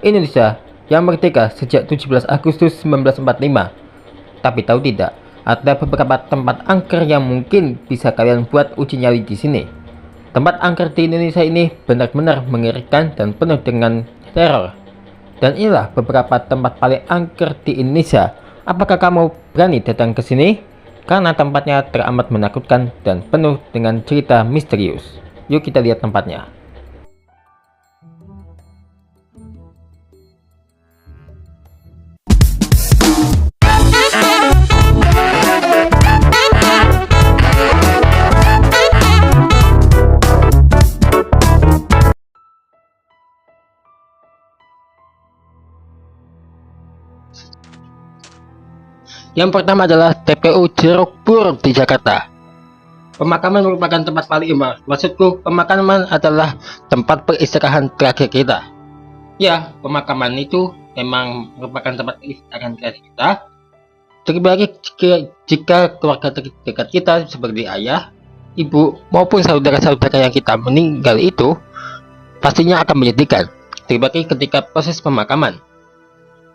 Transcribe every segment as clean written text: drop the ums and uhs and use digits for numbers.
Indonesia yang merdeka sejak 17 Agustus 1945. Tapi tahu tidak, ada beberapa tempat angker yang mungkin bisa kalian buat uji nyali di sini. Tempat angker di Indonesia ini benar-benar mengerikan dan penuh dengan teror. Dan inilah beberapa tempat paling angker di Indonesia. Apakah kamu berani datang ke sini? Karena tempatnya teramat menakutkan dan penuh dengan cerita misterius. Yuk kita lihat tempatnya. Yang pertama adalah TPU Jeruk Purut di Jakarta. Pemakaman merupakan tempat paling imam. Maksudku, pemakaman adalah tempat peristirahan terakhir kita. Ya, pemakaman itu memang merupakan tempat peristirahan terakhir kita. Terbagi jika keluarga terdekat kita seperti ayah, ibu, maupun saudara-saudara yang kita meninggal itu pastinya akan menyedihkan. Terbagi ketika proses pemakaman.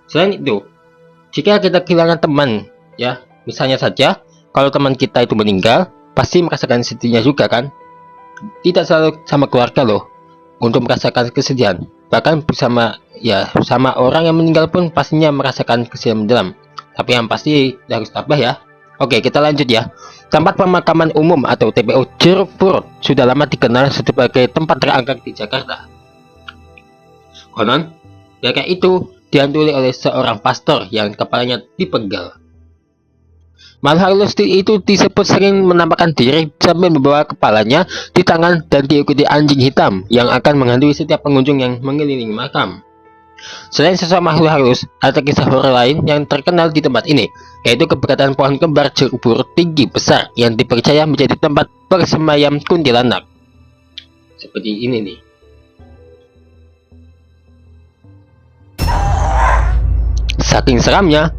Selain itu, jika kita kehilangan teman, ya, misalnya saja, kalau teman kita itu meninggal, pasti merasakan sedihnya juga kan? Tidak selalu sama keluarga loh, untuk merasakan kesedihan. Bahkan bersama orang yang meninggal pun pastinya merasakan kesedihan mendalam. Tapi yang pasti harus tabah ya. Oke, kita lanjut ya. Tempat pemakaman umum atau TPU Jeruk Purut sudah lama dikenal sebagai tempat terangkat di Jakarta. Konon, daerah itu dihantui oleh seorang pastor yang kepalanya dipenggal. Makhluk halus itu disebut sering menampakkan diri sambil membawa kepalanya di tangan dan diikuti anjing hitam yang akan menghantui setiap pengunjung yang mengelilingi makam. Selain sosok makhluk halus, ada kisah horor lain yang terkenal di tempat ini, yaitu keberadaan pohon kembar jeruk purut tinggi besar yang dipercaya menjadi tempat bersemayam kuntilanak. Seperti ini nih. Saking seramnya,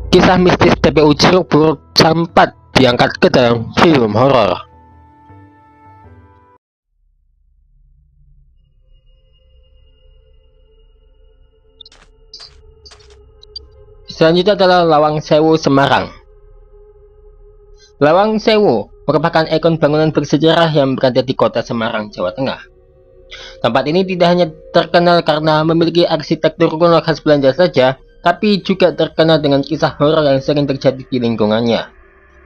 kisah mistis TPU Jeruk Purut sempat diangkat ke dalam film horor. Selanjutnya adalah Lawang Sewu, Semarang. Lawang Sewu merupakan ikon bangunan bersejarah yang berada di kota Semarang, Jawa Tengah. Tempat ini tidak hanya terkenal karena memiliki arsitektur kuno khas Belanda saja, tapi juga terkenal dengan kisah horor yang sering terjadi di lingkungannya.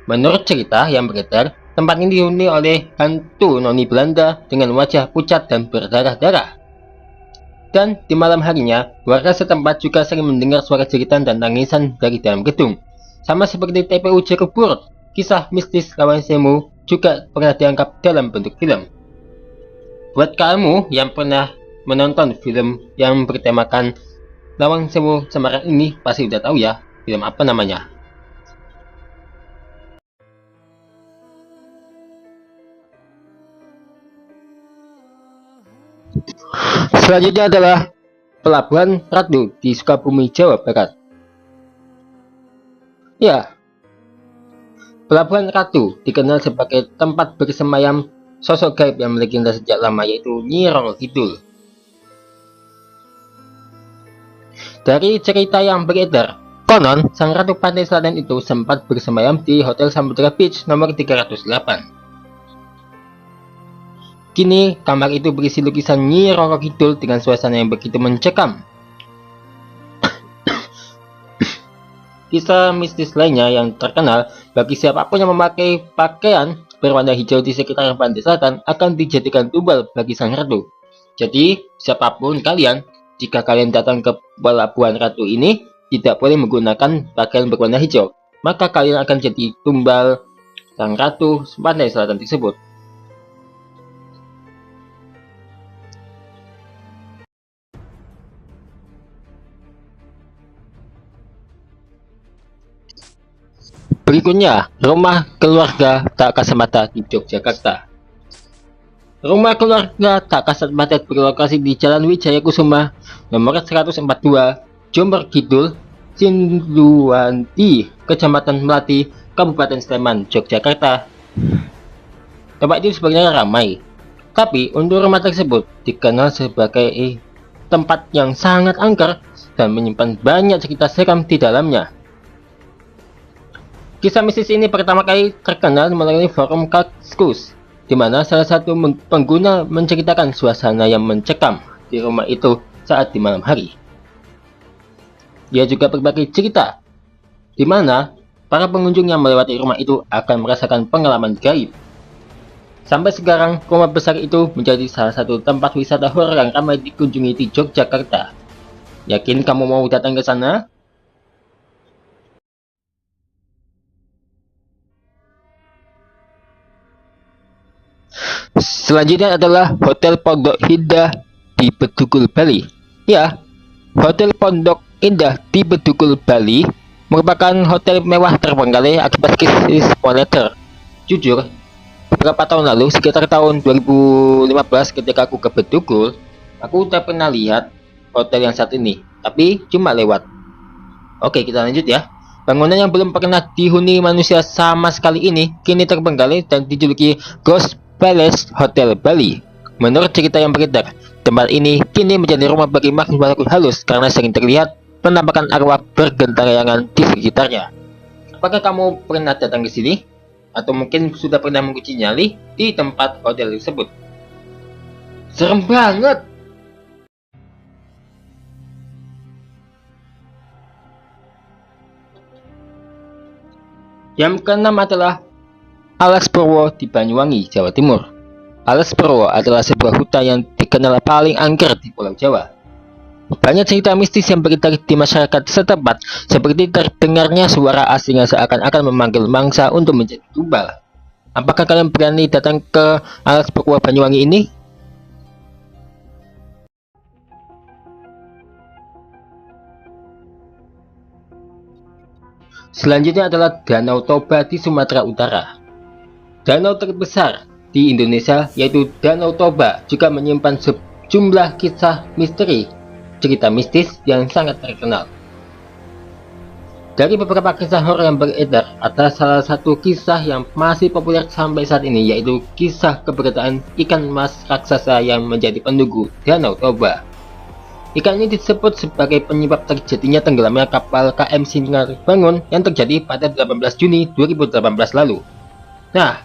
Menurut cerita yang beredar, tempat ini dihuni oleh hantu noni Belanda dengan wajah pucat dan berdarah-darah. Dan di malam harinya, warga setempat juga sering mendengar suara jeritan dan tangisan dari dalam gedung. Sama seperti TPU Jeruk Purut, kisah mistis Lawang Sewu juga pernah diangkat dalam bentuk film. Buat kamu yang pernah menonton film yang bertemakan Lawang Sewu Semarang ini pasti udah tahu ya film apa namanya. Selanjutnya adalah Pelabuhan Ratu di Sukabumi, Jawa Barat. Ya, Pelabuhan Ratu dikenal sebagai tempat bersemayam sosok gaib yang melegenda sejak lama, yaitu Nyi Roro Kidul. Dari cerita yang beredar, konon sang ratu pantai selatan itu sempat bersemayam di Hotel Samudra Beach nomor 308. Kini kamar itu berisi lukisan Nyi Roro Kidul dengan suasana yang begitu mencekam. Kisah mistis lainnya yang terkenal bagi siapapun yang memakai pakaian berwarna hijau di sekitar pantai selatan akan dijadikan tumbal bagi sang ratu. Jadi siapapun kalian, jika kalian datang ke Pelabuhan Ratu ini, tidak boleh menggunakan pakaian berwarna hijau, maka kalian akan jadi tumbal sang ratu pantai selatan tersebut. Berikutnya, rumah keluarga tak kasat mata di Yogyakarta. Rumah keluarga tak kasat mata berlokasi di Jalan Wijaya Kusuma, nomor 142, Jember Kidul, Sinduwanti, Kecamatan Melati, Kabupaten Sleman, Yogyakarta. Tempat itu sebenarnya ramai, tapi untuk rumah tersebut dikenal sebagai tempat yang sangat angker dan menyimpan banyak cerita seram di dalamnya. Kisah mistis ini pertama kali terkenal melalui forum Kaskus, di mana salah satu pengguna menceritakan suasana yang mencekam di rumah itu saat di malam hari. Dia juga berbagi cerita, di mana para pengunjung yang melewati rumah itu akan merasakan pengalaman gaib. Sampai sekarang, rumah besar itu menjadi salah satu tempat wisata horor yang ramai dikunjungi di Yogyakarta. Yakin kamu mau datang ke sana? Selanjutnya adalah Hotel Pondok Indah di Bedugul, Bali. Ya, Hotel Pondok Indah di Bedugul, Bali merupakan hotel mewah terbengkalai akibat krisis moneter. Jujur, beberapa tahun lalu, sekitar tahun 2015 ketika aku ke Bedugul, aku udah pernah lihat hotel yang saat ini, tapi cuma lewat. Oke, kita lanjut ya. Bangunan yang belum pernah dihuni manusia sama sekali ini kini terbengkalai dan dijuluki Ghost Palace Hotel Bali. Menurut cerita yang beredar, tempat ini kini menjadi rumah bagi makhluk halus karena sering terlihat penampakan arwah bergentayangan di sekitarnya. Apakah kamu pernah datang ke sini? Atau mungkin sudah pernah menguji nyali di tempat hotel tersebut? Serem banget! Yang keenam adalah Alas Purwo di Banyuwangi, Jawa Timur. Alas Purwo adalah sebuah hutan yang dikenal paling angker di Pulau Jawa. Banyak cerita mistis yang beredar di masyarakat setempat, seperti terdengarnya suara asing yang seakan-akan memanggil mangsa untuk menjadi tumbal. Apakah kalian berani datang ke Alas Purwo Banyuwangi ini? Selanjutnya adalah Danau Toba di Sumatera Utara. Danau terbesar di Indonesia yaitu Danau Toba juga menyimpan sejumlah kisah misteri, cerita mistis yang sangat terkenal. Dari beberapa kisah horor yang beredar, ada salah satu kisah yang masih populer sampai saat ini, yaitu kisah keberadaan ikan mas raksasa yang menjadi penunggu Danau Toba. Ikan ini disebut sebagai penyebab terjadinya tenggelamnya kapal KM Sinar Bangun yang terjadi pada 18 Juni 2018 lalu. Nah,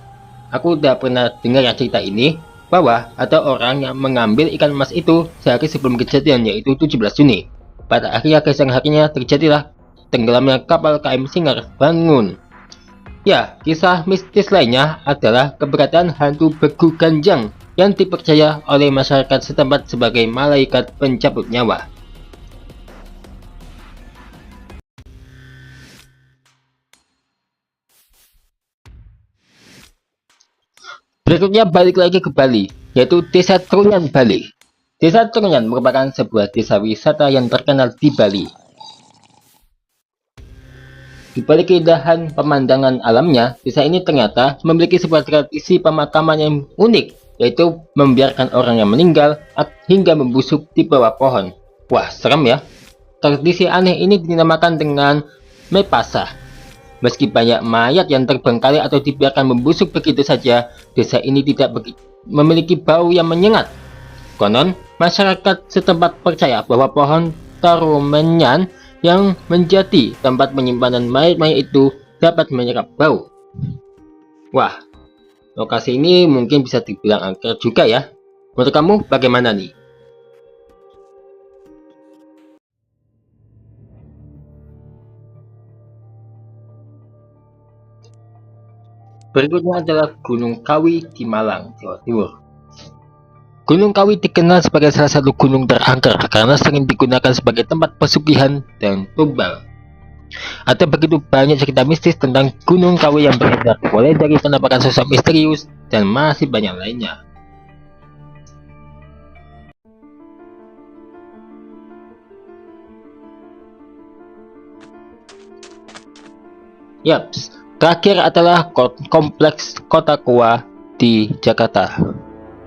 aku udah pernah dengar cerita ini, bahwa ada orang yang mengambil ikan emas itu sehari sebelum kejadian, yaitu 17 Juni. Pada akhirnya keesokan harinya terjadilah tenggelamnya kapal KM Sinar Bangun. Ya, kisah mistis lainnya adalah keberadaan hantu Begu Ganjang yang dipercaya oleh masyarakat setempat sebagai malaikat pencabut nyawa. Berikutnya balik lagi ke Bali, yaitu Desa Trunyan, Bali. Desa Trunyan merupakan sebuah desa wisata yang terkenal di Bali. Di balik keindahan pemandangan alamnya, desa ini ternyata memiliki sebuah tradisi pemakaman yang unik, yaitu membiarkan orang yang meninggal hingga membusuk di bawah pohon. Wah, serem ya. Tradisi aneh ini dinamakan dengan Mepasa. Meski banyak mayat yang terbengkalai atau dibiarkan membusuk begitu saja, desa ini tidak memiliki bau yang menyengat. Konon, masyarakat setempat percaya bahwa pohon tarumenyan yang menjadi tempat penyimpanan mayat-mayat itu dapat menyerap bau. Wah, lokasi ini mungkin bisa dibilang angker juga ya. Menurut kamu bagaimana nih? Berikutnya adalah Gunung Kawi di Malang, Jawa Timur. Gunung Kawi dikenal sebagai salah satu gunung terangker karena sering digunakan sebagai tempat pesugihan dan tumbal. Ada begitu banyak cerita mistis tentang Gunung Kawi yang beredar, mulai dari penampakan sosok misterius dan masih banyak lainnya. Yaps, terakhir adalah Kompleks Kota Tua di Jakarta.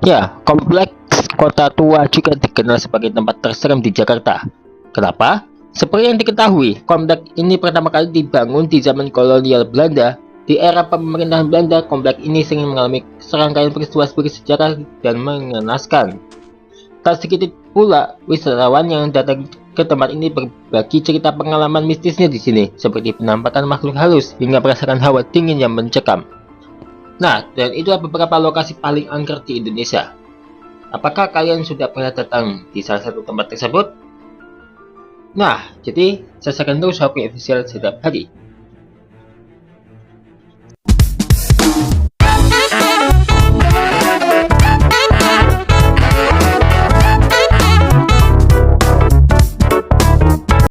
Ya, Kompleks Kota Tua juga dikenal sebagai tempat terseram di Jakarta. Kenapa? Seperti yang diketahui, kompleks ini pertama kali dibangun di zaman kolonial Belanda. Di era pemerintahan Belanda, kompleks ini sering mengalami serangkaian peristiwa bersejarah dan mengenaskan. Tak sedikit pula wisatawan yang datang ke tempat ini berbagi cerita pengalaman mistisnya di sini, seperti penampakan makhluk halus hingga merasakan hawa dingin yang mencekam. Nah, dan itulah beberapa lokasi paling angker di Indonesia. Apakah kalian sudah pernah datang di salah satu tempat tersebut? Nah, jadi saksikan terus Hopi Official setiap hari.